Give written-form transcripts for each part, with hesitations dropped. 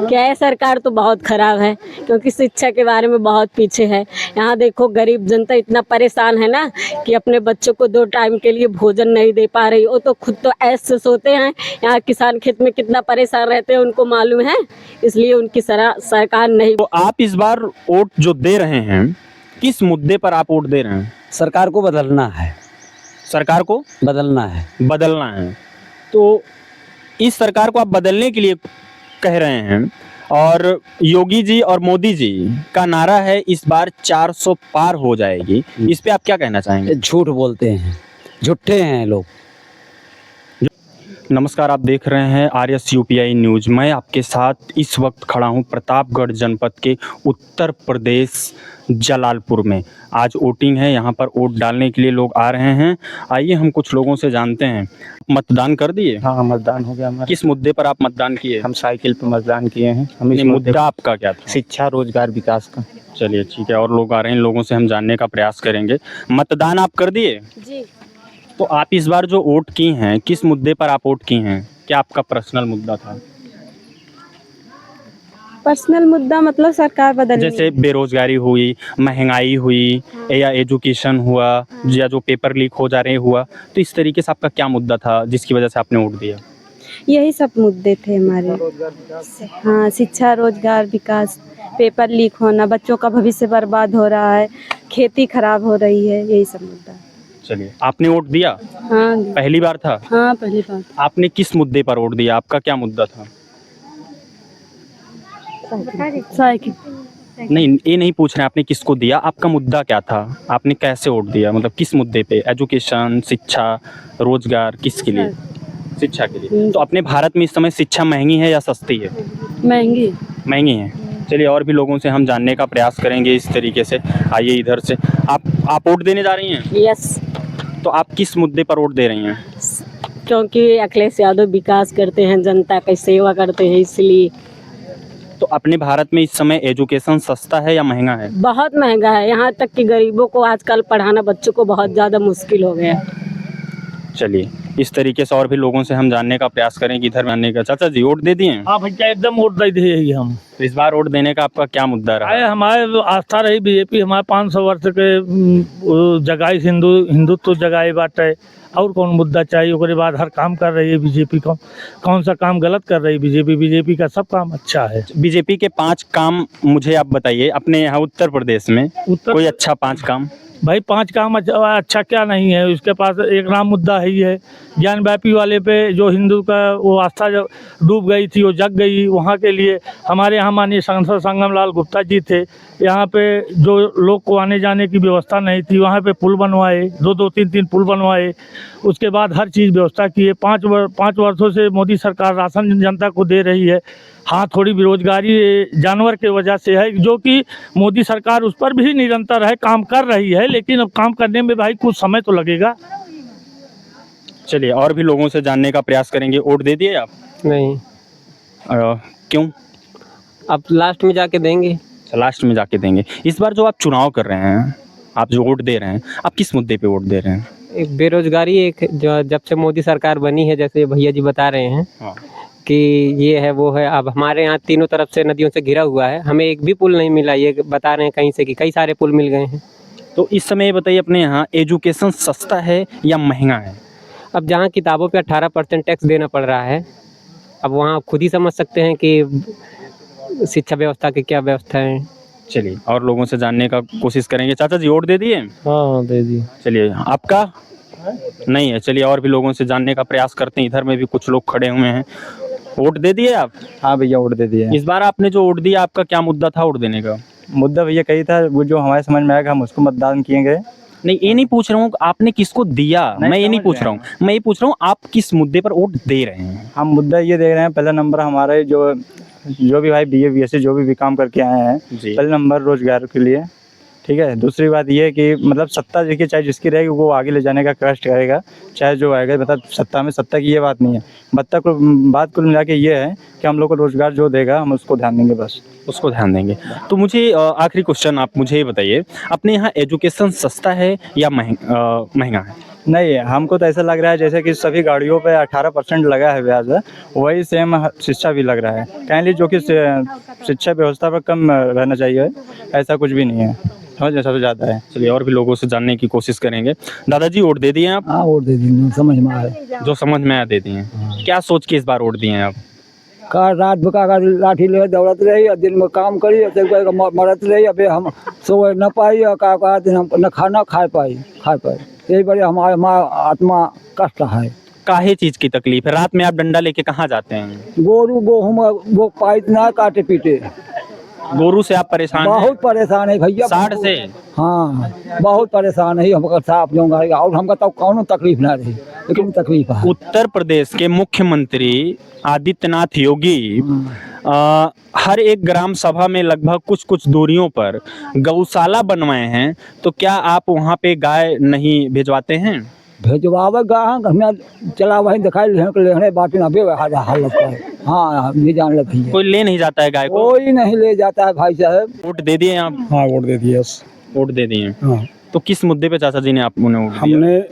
क्या है, सरकार तो बहुत खराब है क्योंकि शिक्षा के बारे में बहुत पीछे है। यहाँ देखो गरीब जनता इतना परेशान है ना कि अपने बच्चों को 2 टाइम के लिए भोजन नहीं दे पा रही। वो तो खुद तो ऐसे सोते हैं। यहाँ किसान खेत में कितना परेशान रहते हैं उनको मालूम है, इसलिए उनकी सरकार नहीं। तो आप इस बार वोट जो दे रहे हैं, किस मुद्दे पर आप वोट दे रहे हैं? सरकार को बदलना है। सरकार को बदलना है। बदलना है। तो इस सरकार को आप बदलने के लिए कह रहे हैं और योगी जी और मोदी जी का नारा है इस बार 400 पार हो जाएगी। इस पे आप क्या कहना चाहेंगे? झूठ बोलते हैं, झूठे हैं लोग। नमस्कार, आप देख रहे हैं आरएस यूपीआई न्यूज़। मैं आपके साथ इस वक्त खड़ा हूं प्रतापगढ़ जनपद के उत्तर प्रदेश जलालपुर में। आज वोटिंग है, यहां पर वोट डालने के लिए लोग आ रहे हैं। आइए हम कुछ लोगों से जानते हैं। मतदान कर दिए? हाँ, मतदान हो गया हमारा। किस मुद्दे पर आप मतदान किए? हम साइकिल पर मतदान किए हैं। हम इस मुद्दा आपका क्या था? शिक्षा, रोजगार, विकास का। चलिए ठीक है, और लोग आ रहे हैं, लोगों से हम जानने का प्रयास करेंगे। मतदान आप कर दिए? जी। तो आप इस बार जो वोट की हैं, किस मुद्दे पर आप वोट की हैं? क्या आपका पर्सनल मुद्दा था? पर्सनल मुद्दा मतलब सरकार बदलनी। जैसे बेरोजगारी हुई, महंगाई हुई, या एजुकेशन हुआ, या जो पेपर लीक हो जा रहे हुआ, तो इस तरीके से आपका क्या मुद्दा था जिसकी वजह से आपने वोट दिया? यही सब मुद्दे थे हमारे। हाँ, शिक्षा, रोजगार, विकास, पेपर लीक होना, बच्चों का भविष्य बर्बाद हो रहा है, खेती खराब हो रही है, यही सब मुद्दा। चलिए, आपने वोट दिया? हाँ, पहली बार था? हाँ, पहली बार। आपने किस मुद्दे पर वोट दिया? आपका क्या मुद्दा था? साइकिल। नहीं, ये नहीं पूछ रहे आपने किसको दिया, आपका मुद्दा क्या था? आपने कैसे वोट दिया, मतलब किस मुद्दे पे? एजुकेशन, शिक्षा, रोजगार, किसके लिए? शिक्षा के लिए। तो अपने भारत में इस समय शिक्षा महंगी है या सस्ती है? महंगी। महंगी है। चलिए, और भी लोगों से हम जानने का प्रयास करेंगे इस तरीके से। आइए इधर से। आप वोट देने जा रही हैं? यस। तो आप किस मुद्दे पर वोट दे रही हैं? क्योंकि अखिलेश यादव विकास करते हैं, जनता की सेवा करते हैं, इसलिए। तो अपने भारत में इस समय एजुकेशन सस्ता है या महंगा है? बहुत महंगा है, यहाँ तक कि गरीबों को आजकल पढ़ाना बच्चों को बहुत ज़्यादा मुश्किल हो गया। चलिए, इस तरीके से और भी लोगों से हम जानने का प्रयास करेंगे इधर आने का। चाचा जी, वोट दे दिए? हाँ भैया, एकदम वोट दे दिए हम। तो इस बार वोट देने का आपका क्या मुद्दा रहा? हमारे आस्था रही बीजेपी, हमारे 500 वर्ष के जगाई हिंदुत्व जगाई बाटे। और कौन मुद्दा चाहिए? उसके बाद हर काम कर रही है बीजेपी। कौन सा काम गलत कर रही है बीजेपी का सब काम अच्छा है। बीजेपी के 5 काम मुझे आप बताइए, अपने यहाँ उत्तर प्रदेश में कोई अच्छा 5 काम। भाई 5 काम अच्छा क्या नहीं है? उसके पास एक नाम मुद्दा ही है। ज्ञानव्यापी वाले पे जो हिंदू का वो आस्था जो डूब गई थी, वो जग गई। वहाँ के लिए हमारे यहाँ माननीय सांसद संगम लाल गुप्ता जी थे। यहाँ पे जो लोग को आने जाने की व्यवस्था नहीं थी, वहाँ पे पुल बनवाए, 2-2, 3-3 पुल बनवाए। उसके बाद हर चीज़ व्यवस्था की है। 5 वर्षों से मोदी सरकार राशन जनता को दे रही है। हाँ, थोड़ी बेरोजगारी जानवर के वजह से है, जो कि मोदी सरकार उस पर भी निरंतर है, काम कर रही है। लेकिन अब काम करने में भाई कुछ समय तो लगेगा। चलिए, और भी लोगों से जानने का प्रयास करेंगे। वोट दे दिए आप? नहीं। क्यों? अब लास्ट में जाके देंगे। लास्ट में जाके देंगे। इस बार जो आप चुनाव कर रहे हैं, आप जो वोट दे रहे हैं, आप किस मुद्दे पे वोट दे रहे हैं? एक बेरोजगारी, एक जो जब से मोदी सरकार बनी है, जैसे भैया जी बता रहे हैं हाँ। कि ये है वो है। अब हमारे यहाँ तीनों तरफ से नदियों से घिरा हुआ है, हमें एक भी पुल नहीं मिला। ये बता रहे हैं कहीं से कि कई सारे पुल मिल गए हैं। तो इस समय ये बताइए, अपने यहाँ एजुकेशन सस्ता है या महंगा है? अब जहाँ किताबों पे 18% टैक्स देना पड़ रहा है, अब वहाँ खुद ही समझ सकते हैं कि शिक्षा व्यवस्था की क्या व्यवस्था है। चलिए, और लोगों से जानने का कोशिश करेंगे। चाचा जी, वोट दे दिए? हाँ, दे दिए। चलिए, आपका नहीं है। चलिए, और भी लोगों से जानने का प्रयास करते हैं। इधर में भी कुछ लोग खड़े हुए हैं। वोट दे दिए आप? हाँ भैया, वोट दे दिए। इस बार आपने जो वोट दिया, आपका क्या मुद्दा था वोट देने का? मुद्दा भैया कही था, वो जो हमारे समझ में आएगा हम उसको मतदान किए गए। नहीं, ये नहीं पूछ रहा हूँ आपने किसको दिया, मैं ये नहीं पूछ रहा हूँ। मैं ये पूछ रहा हूँ आप किस मुद्दे पर वोट दे रहे हैं? हम मुद्दा ये दे रहे हैं, पहला नंबर हमारे जो भी भाई BA BSc जो भी काम करके आए हैं, पहले नंबर रोजगार के लिए। ठीक है। दूसरी बात ये कि मतलब सत्ता देखिए, चाहे जिसकी रहेगी वो आगे ले जाने का कष्ट करेगा, चाहे जो आएगा। मतलब सत्ता की ये बात नहीं है। बात कुल मिला के ये है कि हम लोग को रोजगार जो देगा हम उसको ध्यान देंगे, बस उसको ध्यान देंगे। तो मुझे आखिरी क्वेश्चन आप मुझे ये बताइए, अपने यहाँ एजुकेशन सस्ता है या महंगा है? नहीं, हमको तो ऐसा लग रहा है जैसे कि सभी गाड़ियों पे 18% लगा है ब्याज, वही सेम शिक्षा भी लग रहा है। काइंडली जो कि शिक्षा व्यवस्था पर कम रहना चाहिए, ऐसा कुछ भी नहीं है, सबसे ज़्यादा है। चलिए और भी लोगों से जानने की कोशिश करेंगे। दादाजी वोट दे दिए आप? हाँ वोट दे दी, समझ में आए। जो समझ में आया दे दिए। क्या सोच के इस बार वोट दिए हैं आप? का रात भका का लाठी ले दौड़त रही, दिन में काम करी, मरत रही, अबे हम सो न पाई, का दिन हम न खाना खा पाई। यही बड़े हमारे आत्मा कष्ट है। काहे चीज की तकलीफ है? रात में आप डंडा लेके कहाँ जाते हैं? गोरू गेहूँ वो पाई ना काटे पीटे, गोरू से आप परेशान हैं? बहुत परेशान है भैया। साढ़ से? हाँ बहुत परेशान है, हमको साफ दूंगा और हमका तो कौन तकलीफ ना रही, लेकिन तकलीफ है। उत्तर प्रदेश के मुख्यमंत्री आदित्यनाथ योगी हर एक ग्राम सभा में लगभग कुछ कुछ दूरियों पर गौशाला बनवाए हैं, तो क्या आप वहाँ पे गाय नहीं भिजवाते हैं? भेजवावे गाँव हमें चला वही दिखाई लेने बाटी ना बे हालत है। हाँ नहीं जान लग भैया, कोई ले नहीं जाता है गाय को? कोई नहीं ले जाता है भाई साहब। वोट दे दिए आप? हाँ वोट दे दिए। वोट दे दिए। हाँ तो किस मुद्दे पे चाचा जी ने आप उन्हें वोट दिया? हमने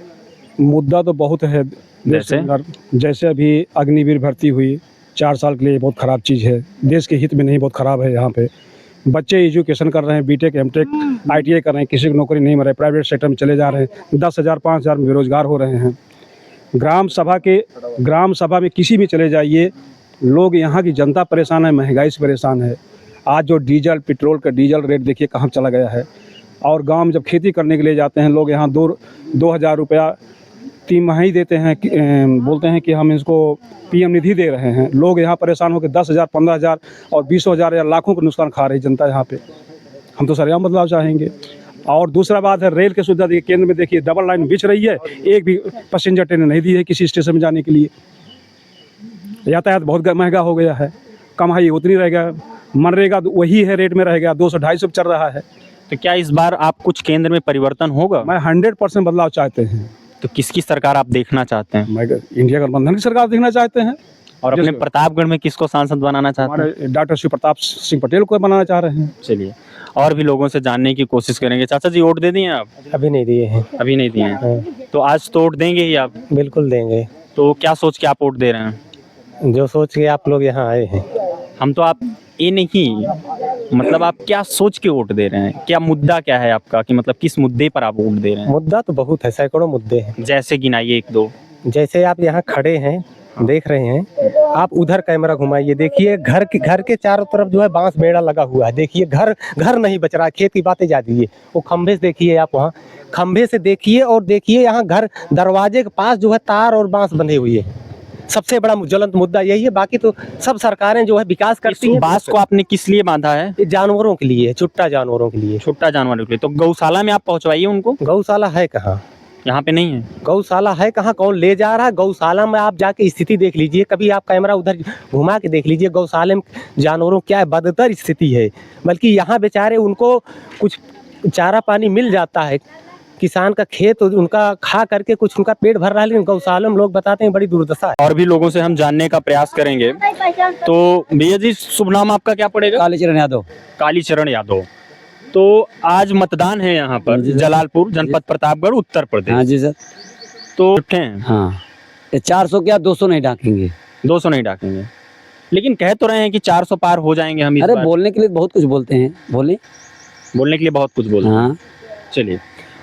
मुद्दा तो बहुत है देश के अंदर। जैसे अभी अग्निवीर भर्ती हुई 4 साल के लिए, बहुत ख़राब चीज़ है, देश के हित में नहीं, बहुत ख़राब है। यहाँ पे बच्चे एजुकेशन कर रहे हैं, बीटेक एमटेक ITI कर रहे हैं, किसी को नौकरी नहीं मिल रही है, प्राइवेट सेक्टर में चले जा रहे हैं, 10,000 5,000 में बेरोजगार हो रहे हैं। ग्राम सभा में किसी भी चले जाइए, लोग यहाँ की जनता परेशान है, महंगाई से परेशान है। आज जो पेट्रोल का डीजल रेट देखिए कहाँ चला गया है। और गांव में जब खेती करने के लिए जाते हैं लोग, यहाँ 2,000 रुपया 3 माही देते हैं, बोलते हैं कि हम इसको PM निधि दे रहे हैं। लोग यहाँ परेशान होकर 10,000 15,000 और 20,000 या लाखों का नुकसान खा रही जनता यहाँ पे। हम तो सरेआम बदलाव चाहेंगे। और दूसरा बात है रेल की सुविधा देखिए, केंद्र में देखिए डबल लाइन बिछ रही है, एक भी पैसेंजर ट्रेन नहीं दी है किसी स्टेशन में जाने के लिए। यातायात बहुत महंगा हो गया है, कमाई उतनी रहेगा, मनरेगा वही है रेट में रहेगा, 200-250 चल रहा है। तो क्या इस बार आप कुछ केंद्र में परिवर्तन होगा? मैं 100% बदलाव चाहते हैं। तो किसकी सरकार आप देखना चाहते हैं? मैं इंडिया गठबंधन की सरकार देखना चाहते हैं। और अपने प्रतापगढ़ में किसको सांसद बनाना चाहते हैं? हमारे डॉक्टर शिव प्रताप सिंह पटेल को बनाना चाह रहे हैं। चलिए और भी लोगों से जानने की कोशिश करेंगे। चाचा जी वोट दे दिए आप? अभी नहीं दिए हैं। अभी नहीं दिए हैं। तो आज तो वोट देंगे ही आप? बिल्कुल देंगे। तो क्या सोच के आप वोट दे रहे हैं? जो सोच के आप लोग यहाँ आए हैं। हम तो आप ये नहीं, मतलब आप क्या सोच के वोट दे रहे हैं? क्या मुद्दा क्या है आपका, कि मतलब किस मुद्दे पर आप वोट दे रहे हैं? मुद्दा तो बहुत है, सैकड़ों मुद्दे हैं। जैसे गिनाइए 1-2। जैसे आप यहाँ खड़े हैं देख रहे हैं, आप उधर कैमरा घुमाइए, देखिए घर के चारों तरफ जो है बांस बेड़ा लगा हुआ है। देखिए घर नहीं बच रहा, खेत की बातें जा दीजिए। वो खंभे से देखिए, आप वहाँ खंभे से देखिए और देखिए यहाँ घर दरवाजे के पास जो है तार और बांस बंधे हुए हैं। सबसे बड़ा ज्वलंत मुद्दा यही है। बाकी तो सब सरकारें जो है विकास करती हैं। बांस को आपने किस लिए बांधा है? जानवरों के लिए, छुट्टा जानवरों के लिए। छुट्टा जानवरों के लिए। तो गौशाला में आप पहुंचवाइए उनको। गौशाला है कहाँ? यहाँ पे नहीं है गौशाला। है कहाँ? कौन ले जा रहा है? गौशाला में आप जाके स्थिति देख लीजिए, कभी आप कैमरा उधर घुमा के देख लीजिए गौशाला में जानवरों क्या बदतर स्थिति है। बल्कि यहाँ बेचारे उनको कुछ चारा पानी मिल जाता है, किसान का खेत उनका खा करके कुछ उनका पेट भर रहा है, लेकिन गौशाला में लोग बताते हैं बड़ी दुर्दशा है। और भी लोगों से हम जानने का प्रयास करेंगे। तो भैया जी शुभ नाम आपका क्या पड़ेगा? कालीचरण यादव। कालीचरण यादव। तो आज मतदान है यहाँ पर जलालपुर जनपद प्रतापगढ़ उत्तर प्रदेश। हाँ जी सर। तो उठे हैं? हाँ 400 क्या 200 नहीं डाकेंगे। 200 नहीं डाकेंगे, लेकिन कह तो रहे हैं कि 400 पार हो जाएंगे हम इस अरे बार। बोलने के लिए बहुत कुछ बोलते हैं, बोले बोलने के लिए बहुत कुछ बोलते हैं। हाँ। चलिए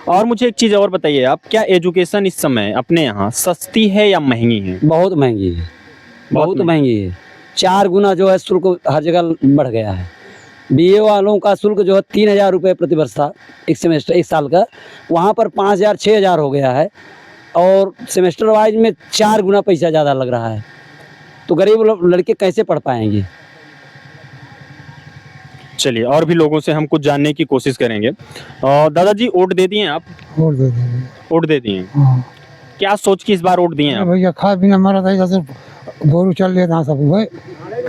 और मुझे एक चीज़ और बताइए आप, क्या एजुकेशन इस समय अपने यहाँ सस्ती है या महंगी है? बहुत महंगी है, बहुत महंगी है। 4 गुना जो है शुल्क हर जगह बढ़ गया है। BA वालों का शुल्क जो है 3,000 रुपये प्रति वर्ष था, एक सेमेस्टर 1 साल का, वहाँ पर 5,000 6,000 हो गया है। और सेमेस्टर वाइज में 4 गुना पैसा ज़्यादा लग रहा है। तो गरीब लड़के कैसे पढ़ पाएंगे? चलिए और भी लोगों से हम कुछ जानने की कोशिश करेंगे। दादाजी वोट दे दिए आप? वोट दे देंगे। वोट दे दिए। हाँ क्या सोच के इस बार वोट दिए आप? भैया खा बिना मरा था, सिर्फ गोरू चल लेता सब हुए,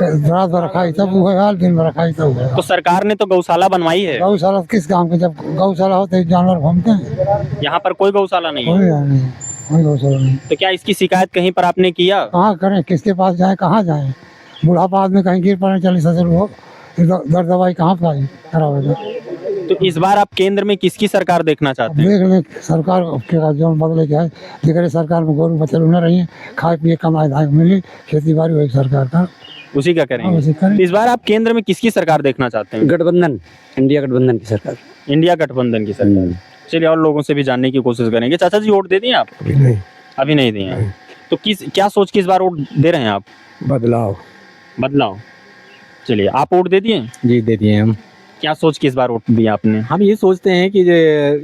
रात भर खाई तब हुए, हाल दिन भर खाई तब हुए। तो सरकार ने तो गौशाला बनवाई है। गौशाला किस काम के? जब गौशाला होते ही जानवर घूमते हैं। यहाँ पर कोई गौशाला नहीं कोई है। नहीं, कोई गौशाला नहीं। तो क्या इसकी शिकायत कहीं पर आपने किया? कहाँ करें, किसके पास जाए, कहाँ जाए? बुढ़ापा आदमी कहीं गिर पड़े 40,000 हो, दर्द दवाई कहाँ पाई खराब है। तो इस बार आप केंद्र में किसकी सरकार देखना चाहते हैं? देख ले सरकार के जो बदले क्या है, देख रहे सरकार में गोरू बच्चे न रही खाए पिए कमाए धाए मिली खेती बाड़ी हुई सरकार का उसी का हाँ, करेंगे। उसी करें। इस बार आप केंद्र में किसकी सरकार देखना चाहते हैं? गठबंधन, इंडिया गठबंधन की सरकार। इंडिया गठबंधन की सरकार। चलिए और लोगों से भी जानने की कोशिश करेंगे। चाचा जी वोट दे दिए आप? नहीं, अभी नहीं दिए हैं। तो क्या सोच के इस बार वोट दे रहे हैं आप? बदलाव। बदलाव। चलिए आप वोट दे दिए? जी दे दिए हम। क्या सोच के इस बार वोट दिया आपने? हम ये सोचते हैं कि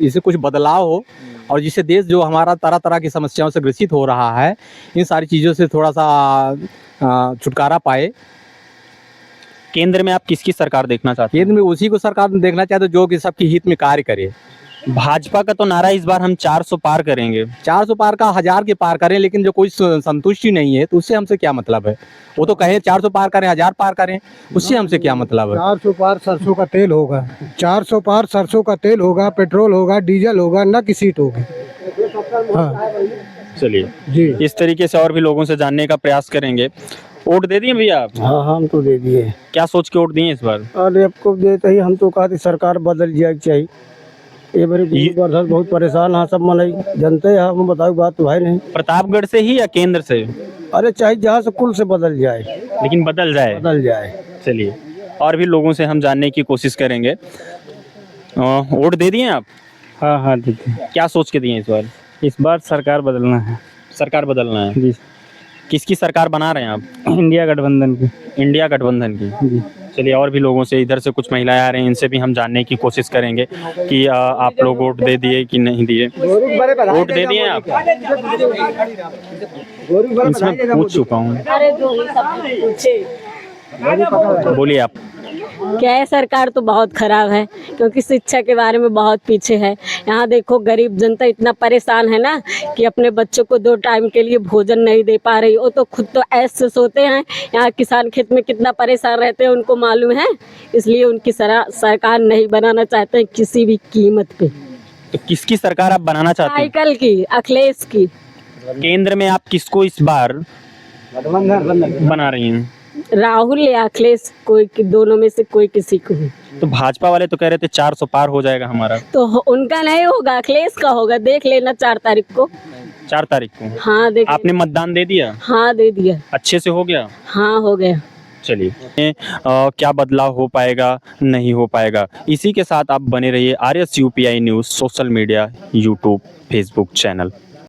इससे कुछ बदलाव हो और जिससे देश जो हमारा तरह तरह की समस्याओं से ग्रसित हो रहा है, इन सारी चीज़ों से थोड़ा सा छुटकारा पाए। केंद्र में आप किसकी सरकार देखना चाहते हैं? केंद्र में उसी को सरकार देखना चाहते जो कि सबके हित में कार्य करे। भाजपा का तो नारा इस बार हम 400 पार करेंगे। 400 पार का 1000 के पार करें, लेकिन जो कोई संतुष्टि नहीं है तो उससे हमसे क्या मतलब है? वो तो कहें 400 पार करें, 1000 पार करें, उससे हमसे क्या मतलब है? 400 पार सरसों का तेल होगा, 400 पार सरसों का तेल होगा, पेट्रोल होगा, डीजल होगा, न की सीट होगी। हाँ चलिए जी, इस तरीके से और भी लोगों से जानने का प्रयास करेंगे। वोट दे दिए भैया आप? हाँ हम तो दे दिए। क्या सोच के वोट दिए इस बार? अरे आपको देते ही हम तो कहते सरकार बदल जाए चाहिए। ये बड़ी बरसात बहुत परेशान है सब मलाई जनते हैं। हम बताओ बात तो भाई नहीं। प्रतापगढ़ से ही या केंद्र से? अरे चाहे जहाँ से कुल से बदल जाए, लेकिन बदल जाए। बदल जाए। चलिए और भी लोगों से हम जानने की कोशिश करेंगे। वोट दे दिए आप? हाँ हाँ दीदी, क्या सोच के दिए इस बार? इस बार सरकार बदलना है। सरकार बदलना है जी। किसकी सरकार बना रहे हैं आप? इंडिया गठबंधन की। इंडिया गठबंधन की। जी। चलिए और भी लोगों से, इधर से कुछ महिलाएं आ रही हैं, इनसे भी हम जानने की कोशिश करेंगे कि आप लोग वोट दे दिए कि नहीं दिए। वोट दे दिए आप? इसमें पूछ चुका हूँ। अरे जो ही सब पूछे। बोलिए आप। क्या है, सरकार तो बहुत खराब है क्योंकि शिक्षा के बारे में बहुत पीछे है। यहाँ देखो गरीब जनता इतना परेशान है ना कि अपने बच्चों को 2 टाइम के लिए भोजन नहीं दे पा रही। वो तो खुद तो ऐसे सोते हैं। यहाँ किसान खेत में कितना परेशान रहते हैं उनको मालूम है, इसलिए उनकी सरकार नहीं बनाना चाहते हैं किसी भी कीमत पे। तो किसकी सरकार आप बनाना चाहते हैं? साइकिल की, अखिलेश की। केंद्र में आप किसको इस बार बना रही हैं? राहुल या अखिलेश, कोई दोनों में से कोई किसी को भी। तो भाजपा वाले तो कह रहे थे 400 पार हो जाएगा हमारा। तो उनका नहीं होगा, अखिलेश का होगा। देख लेना 4 तारीख को। 4 तारीख को? हाँ देख। आपने मतदान दे दिया? हाँ दे दिया। अच्छे से हो गया? हाँ हो गया। चलिए क्या बदलाव हो पाएगा नहीं हो पाएगा, इसी के साथ आप बने रहिए RS UPI news social media, YouTube, Facebook channel.